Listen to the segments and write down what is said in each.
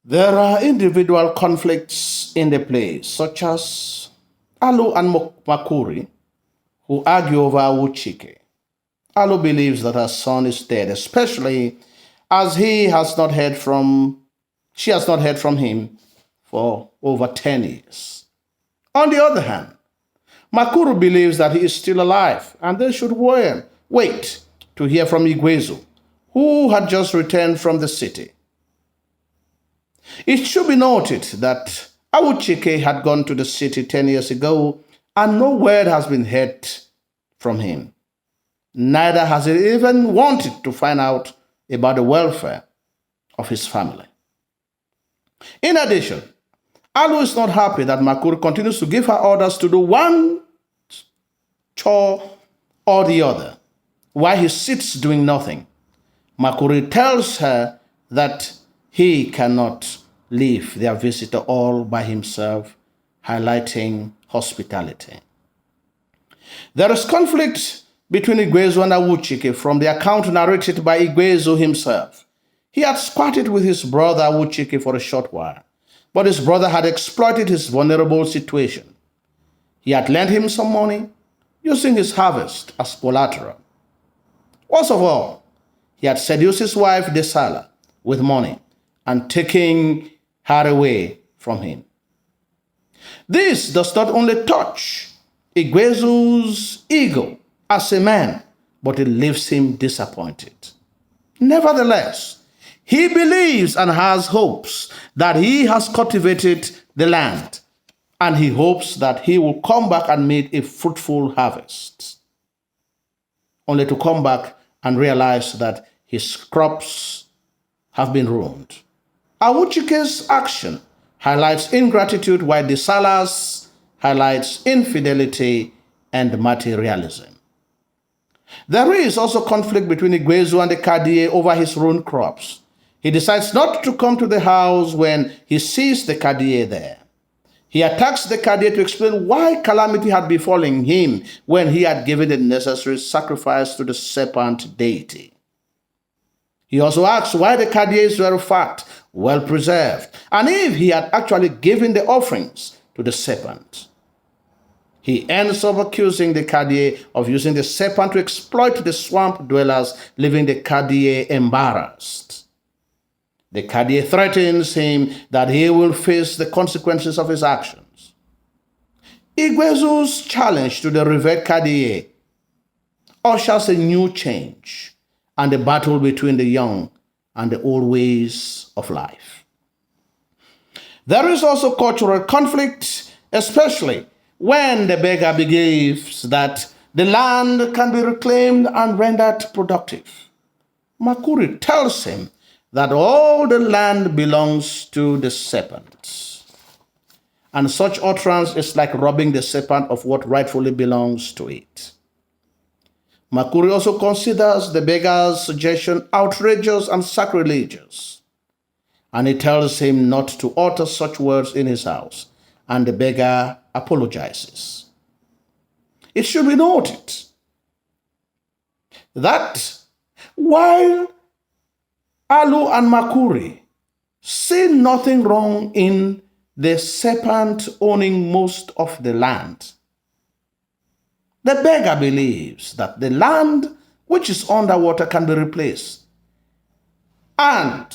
There are individual conflicts in the place, such as Alu and Makuri, who argue over Awuchike. Alu believes that her son is dead, especially as she has not heard from him for over 10 years. On the other hand, Makuru believes that he is still alive and they should wait to hear from Igwezu, who had just returned from the city. It should be noted that Awuchike had gone to the city 10 years ago and no word has been heard from him. Neither has he even wanted to find out about the welfare of his family. In addition, Alu is not happy that Makuru continues to give her orders to do one chore or the other, while he sits doing nothing. Makuri tells her that he cannot leave their visitor all by himself, highlighting hospitality. There is conflict between Igwezu and Awuchike from the account narrated by Igwezu himself. He had squatted with his brother Awuchike for a short while, but his brother had exploited his vulnerable situation. He had lent him some money, using his harvest as collateral. Worst of all, he had seduced his wife Desala with money and taken her away from him. This does not only touch Igwezu's ego as a man, but it leaves him disappointed. Nevertheless, he believes and has hopes that he has cultivated the land, and he hopes that he will come back and meet a fruitful harvest, only to come back and realize that his crops have been ruined. Awuchike's action highlights ingratitude, while Desala's highlights infidelity and materialism. There is also conflict between Igwezu and the Kadie over his ruined crops. He decides not to come to the house when he sees the Kadie there. He attacks the Kadie to explain why calamity had befallen him when he had given the necessary sacrifice to the serpent deity. He also asks why the Kadie is very fat, well preserved, and if he had actually given the offerings to the serpent. He ends up accusing the Kadie of using the serpent to exploit the swamp dwellers, leaving the Kadie embarrassed. The Kadie threatens him that he will face the consequences of his actions. Igwezu's challenge to the revered Kadie ushers a new change and a battle between the young and the old ways of life. There is also cultural conflict, especially when the beggar believes that the land can be reclaimed and rendered productive. Makuri tells him that all the land belongs to the serpent, and such utterance is like robbing the serpent of what rightfully belongs to it. Makuri also considers the beggar's suggestion outrageous and sacrilegious, and he tells him not to utter such words in his house, and the beggar apologizes. It should be noted that while Alu and Makuri see nothing wrong in the serpent owning most of the land, the beggar believes that the land which is underwater can be replaced and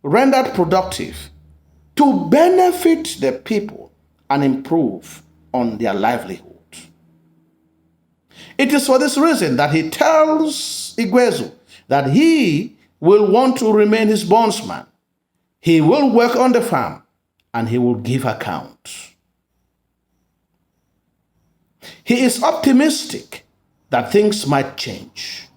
rendered productive to benefit the people and improve on their livelihood. It is for this reason that he tells Igwezu that he will want to remain his bondsman. He will work on the farm and he will give account. He is optimistic that things might change.